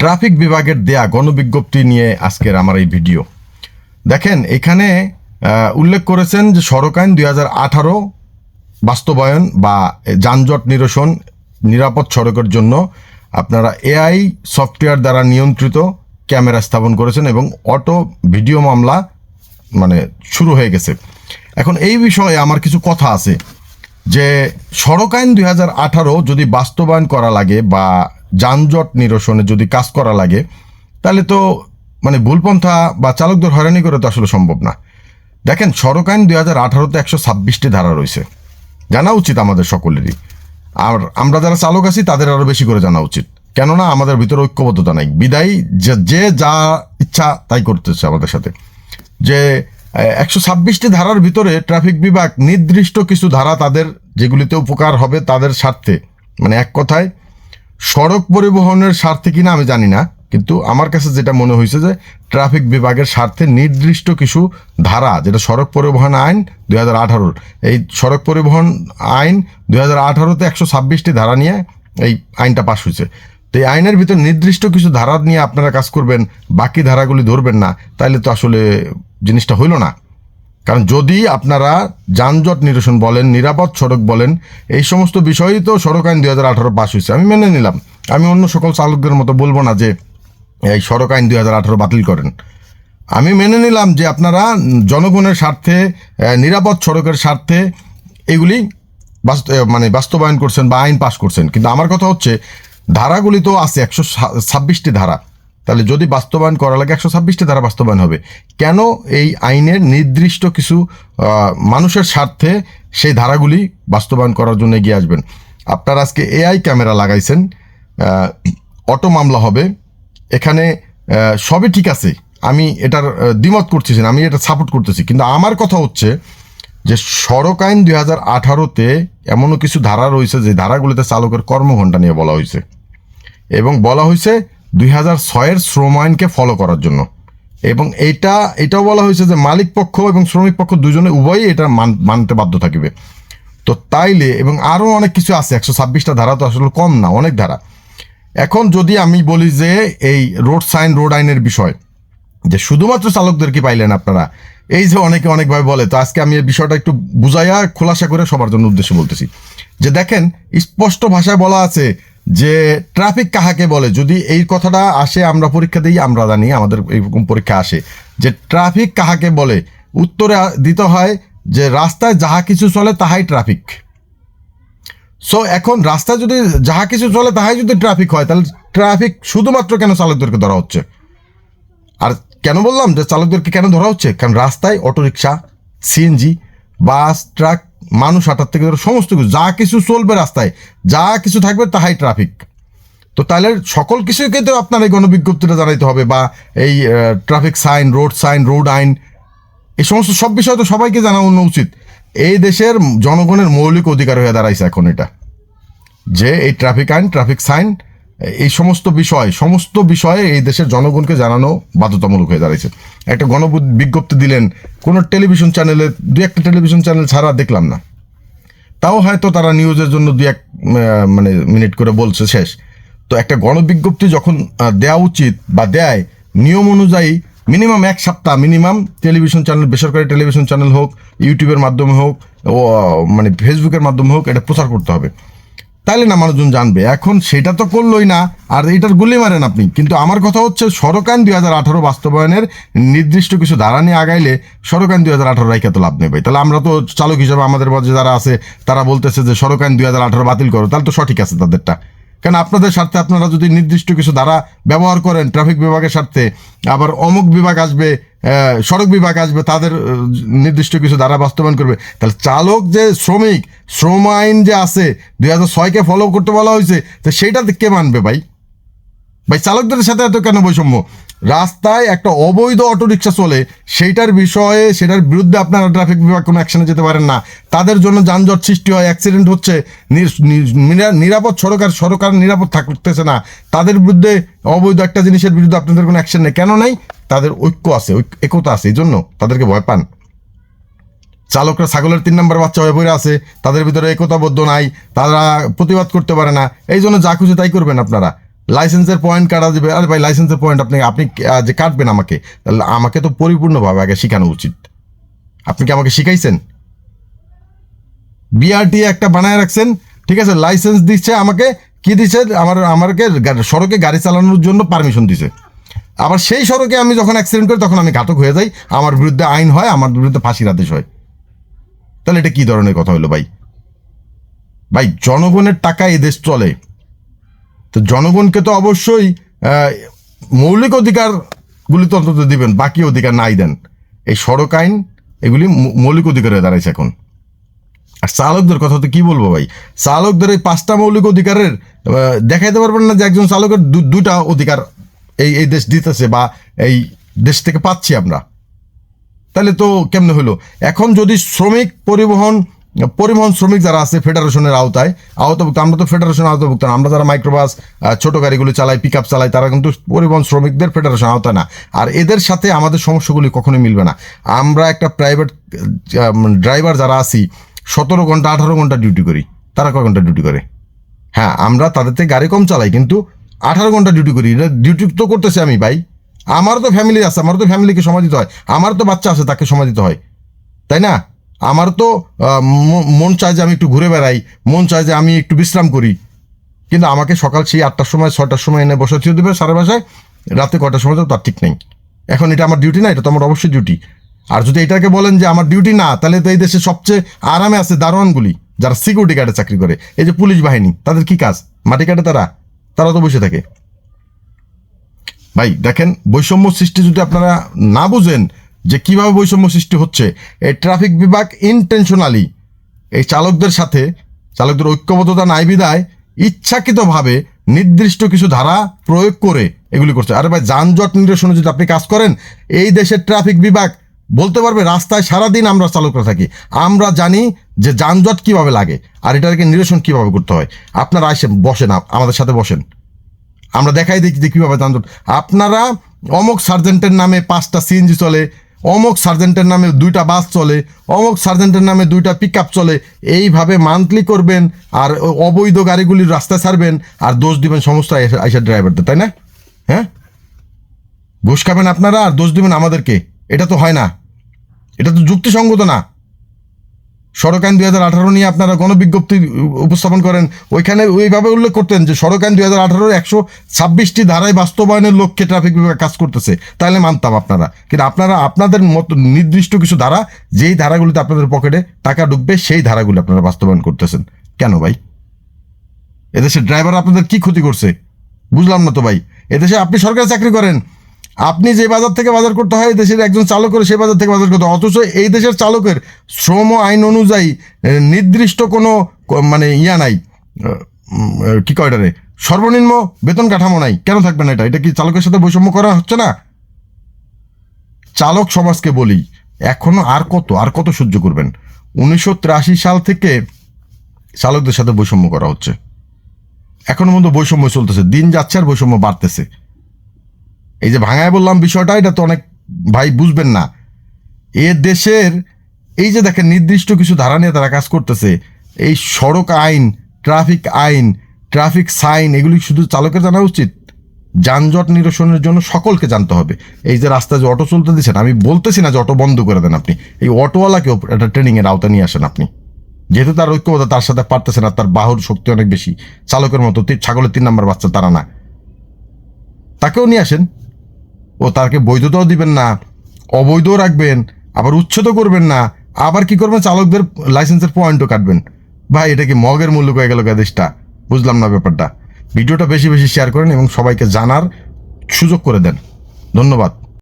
Traffic বিভাগের দেয়া গণবিজ্ঞপ্তি নিয়ে আজকের আমার এই ভিডিও। দেখেন, এখানে উল্লেখ করেছেন যে সড়ক আইন 2018 বাস্তবায়ন বা যানজট নিরসন নিরাপদ সড়কের জন্য আপনারা এআই সফটওয়্যার দ্বারা নিয়ন্ত্রিত ক্যামেরা স্থাপন করেছেন এবং অটো ভিডিও মামলা শুরু হয়ে গেছে। এখন এই বিষয়ে আমার কিছু কথা আছে যে সড়ক আইন 2018 যদি বাস্তবায়ন করা লাগে বা যানজট নিরসনে যদি কাজ করা লাগে, তাহলে তো ভুলপন্থা বা চালকদের হয়রানি করে তো আসলে সম্ভব না। দেখেন, সড়ক আইন 2018-তে 126টি ধারা রয়েছে, জানা উচিত আমাদের সকলেরই। আর আমরা যারা চালক আছি তাদের আরও বেশি করে জানা উচিত, কেননা আমাদের ভিতরে ঐক্যবদ্ধতা নাই, বিদায়ী যে যা ইচ্ছা তাই করতেছে আমাদের সাথে। যে 126টি ধারার ভিতরে ট্রাফিক বিভাগ নির্দিষ্ট কিছু ধারা তাদের যেগুলিতে উপকার হবে তাদের স্বার্থে, এক কথায় সড়ক পরিবহনের স্বার্থে কিনা আমি জানি না, কিন্তু আমার কাছে যেটা মনে হয়েছে যে ট্রাফিক বিভাগের স্বার্থে নির্দিষ্ট কিছু ধারা, যেটা সড়ক পরিবহন আইন 2018, এই সড়ক পরিবহন আইন 2018-তে 126টি ধারা নিয়ে এই আইনটা পাশ হয়েছে। তো এই আইনের ভিতর নির্দিষ্ট কিছু ধারা নিয়ে আপনারা কাজ করবেন, বাকি ধারাগুলি ধরবেন না, তাইলে তো আসলে জিনিসটা হইল না। কারণ যদি আপনারা যানজট নিরসন বলেন, নিরাপদ সড়ক বলেন, এই সমস্ত বিষয়ই তো সড়ক আইন 2018 পাশ হয়েছে, আমি মেনে নিলাম। আমি অন্য সকল চালকদের মতো বলবো না যে এই সড়ক আইন 2018 বাতিল করেন। আমি মেনে নিলাম যে আপনারা জনগণের স্বার্থে, নিরাপদ সড়কের স্বার্থে এগুলি বাস্তবায়ন করছেন বা আইন পাশ করছেন, কিন্তু আমার কথা হচ্ছে ধারাগুলি তো আছে 126টি ধারা, তাহলে যদি বাস্তবায়ন করা লাগে 126টি ধারা বাস্তবায়ন হবে কেন? এই আইনের নির্দিষ্ট কিছু মানুষের স্বার্থে সেই ধারাগুলি বাস্তবায়ন করার জন্য এগিয়ে আসবেন। আপনারা আজকে এআই ক্যামেরা লাগাইছেন, অটো মামলা হবে, এখানে সবই ঠিক আছে, আমি এটার দ্বিমত করতেছি না, আমি এটা সাপোর্ট করতেছি, কিন্তু আমার কথা হচ্ছে যে সড়ক আইন 2018-তে এমনও কিছু ধারা রয়েছে যে ধারাগুলিতে চালকের কর্মঘণ্টা নিয়ে বলা হয়েছে এবং বলা হয়েছে 2006-এর শ্রম আইনকে ফলো করার জন্য, এবং এটাও বলা হয়েছে যে মালিক পক্ষ এবং শ্রমিক পক্ষ দুজনে উভয়ই এটা মানতে বাধ্য থাকবে। তো তাইলে এবং আরও অনেক কিছু আছে, 126টা ধারা তো আসলে কম না, অনেক ধারা। এখন যদি আমি বলি যে এই রোড আইনের বিষয়, যে শুধুমাত্র চালকদেরকে পাইলেন আপনারা, এই যে অনেকে অনেকভাবে বলে, তো আজকে আমি এই বিষয়টা একটু বুঝাইয়া খোলাসা করে সবার জন্য উদ্দেশ্যে বলতেছি যে দেখেন, স্পষ্ট ভাষায় বলা আছে যে ট্রাফিক কাহাকে বলে। যদি এই কথাটা আসে, আমরা পরীক্ষা দিই, আমরা জানি আমাদের এরকম পরীক্ষা আসে যে ট্রাফিক কাহাকে বলে, উত্তরে দিতে হয় যে রাস্তায় যাহা কিছু চলে তাহাই ট্রাফিক। সো এখন রাস্তায় যদি যাহা কিছু চলে তাহাই যদি ট্রাফিক হয়, তাহলে ট্রাফিক শুধুমাত্র কেন চালকদেরকে ধরা হচ্ছে? আর কেন বললাম যে চালকদেরকে কেন ধরা হচ্ছে? কারণ রাস্তায় অটোরিকশা, সিএনজি, বাস, ট্রাক, মানুষ হাঁটার থেকে ধরে সমস্ত কিছু, যা কিছু চলবে রাস্তায়, যা কিছু থাকবে তাহাই ট্রাফিক। তো তাহলে সকল কিছুকে তো আপনার এই গণবিজ্ঞপ্তিটা জানাইতে হবে, বা এই ট্রাফিক সাইন, রোড আইন, এই সমস্ত সব বিষয় তো সবাইকে জানানো উচিত। এই দেশের জনগণের মৌলিক অধিকার হয়ে দাঁড়াইছে এখন এটা, যে এই ট্রাফিক আইন, ট্রাফিক সাইন, এই সমস্ত বিষয়ে এই দেশের জনগণকে জানানো বাধ্যতামূলক হয়ে দাঁড়িয়েছে। একটা গণবিজ্ঞপ্তি দিলেন, কোনো টেলিভিশন চ্যানেলে, দু একটা টেলিভিশন চ্যানেল ছাড়া দেখলাম না, তাও হয়তো তারা নিউজের জন্য দু এক মিনিট করে বলছে, শেষ। তো একটা গণবিজ্ঞপ্তি যখন দেওয়া উচিত বা দেয়, নিয়ম অনুযায়ী মিনিমাম 1 সপ্তাহ মিনিমাম টেলিভিশন চ্যানেল, বেসরকারি টেলিভিশন চ্যানেল হোক, ইউটিউবের মাধ্যমে হোক, ফেসবুকের মাধ্যমে হোক, এটা প্রচার করতে হবে, তাইলে না মানুষজন জানবে। এখন সেটা তো করলোই না, আর এটার গুলি মারেন আপনি। কিন্তু আমার কথা হচ্ছে সড়ক আইন 2018 বাস্তবায়নের নির্দিষ্ট কিছু ধারা নিয়ে আগাইলে সড়ক আইন 2018 রাইখা তো লাভ নেবে। তাহলে আমরা তো চালক হিসাবে আমাদের মাঝে যারা আছে তারা বলতেছে যে সড়ক আইন 2018 বাতিল করো, তাহলে তো সঠিক আছে তাদেরটা। কারণ আপনাদের স্বার্থে আপনারা যদি নির্দিষ্ট কিছু ধারা ব্যবহার করেন ট্রাফিক বিভাগের স্বার্থে, আবার অমুক বিভাগ আসবে, সড়ক বিভাগ আসবে, তাদের নির্দিষ্ট কিছু ধারা বাস্তবায়ন করবে, তাহলে চালক যে শ্রম আইন যে আছে 2006-কে ফলো করতে বলা হয়েছে, তো সেইটা কে মানবে ভাই? চালকদের সাথে এত কেন বৈষম্য? রাস্তায় একটা অবৈধ অটোরিকশা চলে, সেটার বিরুদ্ধে আপনারা ট্রাফিক বিভাগ কোনো অ্যাকশনে যেতে পারেন না। তাদের জন্য যানজট সৃষ্টি হয়, অ্যাক্সিডেন্ট হচ্ছে, নিরাপদ সড়ক আর নিরাপদ থাকতেছে না, তাদের বিরুদ্ধে অবৈধ একটা জিনিসের বিরুদ্ধে আপনাদের কোনো অ্যাকশন নেই। কেন নাই? তাদের ঐক্য আছে, একতা আছে, এই জন্য তাদেরকে ভয় পান। চালকরা ছাগলের 3 নম্বর বাচ্চা হয়ে পড়ে আছে, তাদের ভিতরে একতাবদ্ধ নাই, তারা প্রতিবাদ করতে পারে না, এই জন্য যা খুশি তাই করবেন আপনারা। লাইসেন্সের পয়েন্ট কাটা যাবে। আরে ভাই, লাইসেন্সের পয়েন্ট আপনি আপনি যে কাটবেন আমাকে, তাহলে আমাকে তো পরিপূর্ণভাবে আগে শেখানো উচিত। আপনি কি আমাকে শিখাইছেন? বিআরটি একটা বানায় রাখছেন, ঠিক আছে, লাইসেন্স দিচ্ছে আমাকে, কি দিচ্ছে, আমাকে সড়কে গাড়ি চালানোর জন্য পারমিশন দিছে। আবার সেই সড়কে আমি যখন অ্যাক্সিডেন্ট করি তখন আমি ঘাতক হয়ে যাই, আমার বিরুদ্ধে আইন হয়, আমার বিরুদ্ধে ফাঁসির আদেশ হয়। তাহলে এটা কি ধরনের কথা হলো ভাই? ভাই, জনগণের টাকা এই দেশ চলে, তো জনগণকে তো অবশ্যই মৌলিক অধিকারগুলি তো অন্তত দিবেন, বাকি অধিকার নাই দেন। এই সড়ক আইন এগুলি মৌলিক অধিকার হয়ে দাঁড়াইছে এখন। আর চালকদের কথা তো কি বলবো ভাই, চালকদের এই 5টা মৌলিক অধিকারের দেখাইতে পারবেন না যে একজন চালকের 2টা অধিকার এই দেশ দিতেছে বা এই দেশ থেকে পাচ্ছি আমরা। তাহলে তো কেমনে হলো? এখন যদি শ্রমিক পরিবহন শ্রমিক যারা আছে ফেডারেশনের আওতাভুক্ত, আমরা তো ফেডারেশন আওতাভুক্ত না, আমরা যারা মাইক্রোবাস ছোট গাড়িগুলি চালাই, পিক আপ চালাই, তারা কিন্তু পরিবহন শ্রমিকদের ফেডারেশন আওতায় না। আর এদের সাথে আমাদের সমস্যাগুলি কখনোই মিলবে না। আমরা একটা প্রাইভেট ড্রাইভার যারা আছি 17 ঘন্টা 18 ঘন্টা ডিউটি করি, তারা কয় ঘন্টা ডিউটি করে? হ্যাঁ, আমরা তাদের থেকে গাড়ি কম চালাই, কিন্তু 18 ঘন্টা ডিউটি করি। ডিউটি তো করতেছি আমি ভাই, আমারও তো ফ্যামিলি আছে, আমারও তো ফ্যামিলিকে সময় দিতে হয়, আমারও তো বাচ্চা আছে, তাকে সময় দিতে হয়, তাই না? আমার তো মন চায় যে আমি একটু ঘুরে বেড়াই, মন চায় যে আমি একটু বিশ্রাম করি, কিন্তু আমাকে সকাল সেই 8টার সময় 6টার সময় এনে বসাতে দেবে সারা বাসায়, রাতে কয়টার সময় তার ঠিক নেই। এখন এটা আমার ডিউটি না? এটা তো আমার অবশ্যই ডিউটি। আর যদি এটাকে বলেন যে আমার ডিউটি না, তাহলে তো এই দেশে সবচেয়ে আরামে আছে দারোয়ানগুলি, যারা সিকিউরিটি গার্ডে চাকরি করে। এই যে পুলিশ বাহিনী, তাদের কি কাজ? মাটি কাটে তারা তো বসে থাকে। ভাই দেখেন, বৈষম্য সৃষ্টি যদি আপনারা না বুঝেন যে কিভাবে বৈষম্য সৃষ্টি হচ্ছে, এই ট্রাফিক বিভাগ ইনটেনশনালি এই চালকদের ঐক্যবদ্ধতা নাই বিদায় ইচ্ছাকৃতভাবে নির্দিষ্ট কিছু ধারা প্রয়োগ করে এগুলি করছে। আরে ভাই, যানজট নিরসনে যদি আপনি কাজ করেন, এই দেশের ট্রাফিক বিভাগ বলতে পারবে, রাস্তায় সারাদিন আমরা চালকরা থাকি, আমরা জানি যে যানজট কিভাবে লাগে আর এটাকে নিরসন কিভাবে করতে হয়। আপনারা বসেন, আমাদের সাথে বসেন, আমরা দেখাই দেখি যে কীভাবে যানজট। আপনারা অমুক সার্জেন্টের নামে 5টা সিএনজি চলে, অমুক সার্জেন্টের নামে 2টা বাস চলে, অমুক সার্জেন্টের নামে 2টা পিক আপ চলে, এইভাবে মান্থলি করবেন আর অবৈধ গাড়িগুলির রাস্তায় ছাড়বেন আর দোষ দিবেন সমস্ত আইসার ড্রাইভারদের, তাই না? হ্যাঁ, ঘুষ খাবেন আপনারা আর দোষ দিবেন আমাদেরকে। এটা তো হয় না, এটা তো যুক্তিসঙ্গত না। সড়ক আইন 2018 নিয়ে আপনারা গণবিজ্ঞপ্তি উপস্থাপন করেন, ওইখানে ওইভাবে উল্লেখ করতেন যে সড়ক আইন 2018 126টি ধারায় বাস্তবায়নের লক্ষ্যে ট্রাফিক বিভাগ কাজ করতেছে, তাহলে মানতাম আপনারা। কিন্তু আপনারা আপনাদের মতো নির্দিষ্ট কিছু ধারা, যেই ধারাগুলিতে আপনাদের পকেটে টাকা ঢুকবে, সেই ধারাগুলি আপনারা বাস্তবায়ন করতেছেন কেন ভাই? এদেশের ড্রাইভার আপনাদের কি ক্ষতি করছে বুঝলাম না তো ভাই। এদেশে আপনি সরকারি চাকরি করেন, আপনি যে বাজার থেকে বাজার করতে হয় দেশের একজন চালকের সেই বাজার থেকে বাজার করতে হয়, অথচ এই দেশের চালকের শ্রম আইন অনুযায়ী নির্দিষ্ট কোনো মানে নাই, কি কয় এটারে, সর্বনিম্ন বেতন কাঠামো নাই। কেন থাকবে না? এটা কি চালকের সাথে বৈষম্য করা হচ্ছে না? চালক সমাজকে বলি, এখনো আর কত সহ্য করবেন? 1983 সাল থেকে চালকদের সাথে বৈষম্য করা হচ্ছে, এখনো পর্যন্ত বৈষম্য চলতেছে, দিন যাচ্ছে আর বৈষম্য বাড়তেছে। এই যে ভাঙায় বললাম বিষয়টা, এটা তো অনেক ভাই বুঝবেন না। এ দেশের এই যে দেখেন নির্দিষ্ট কিছু ধারা নিয়ে তারা কাজ করতেছে, এই সড়ক আইন, ট্রাফিক সাইন, এগুলি শুধু চালকের জানা উচিত, যানজট নিরসনের জন্য সকলকে জানতে হবে। এই যে রাস্তায় যে অটো চলতে দিচ্ছেন, আমি বলতেছি না যে অটো বন্ধ করে দেন, আপনি এই অটোওয়ালাকেও একটা ট্রেনিংয়ের আওতা নিয়ে আসেন আপনি, যেহেতু তার ঐক্যবদ্ধ, তার সাথে পারতেছে না, তার বাহুর শক্তি অনেক বেশি, চালকের মতো ছাগলের 3 নাম্বার বাচ্চা তারা না, তাকেও নিয়ে আসেন। ও তাকে বৈধতাও দিবেন না, অবৈধও রাখবেন, আবার উচ্ছেদ করবেন না, আবার কি করবেন, চালকদের লাইসেন্সের পয়েন্টও কাটবেন। ভাই, এটা কি মগের মূল্য হয়ে গেল দেশটা? বুঝলাম না ব্যাপারটা। ভিডিওটা বেশি বেশি শেয়ার করেন এবং সবাইকে জানার সুযোগ করে দেন। ধন্যবাদ।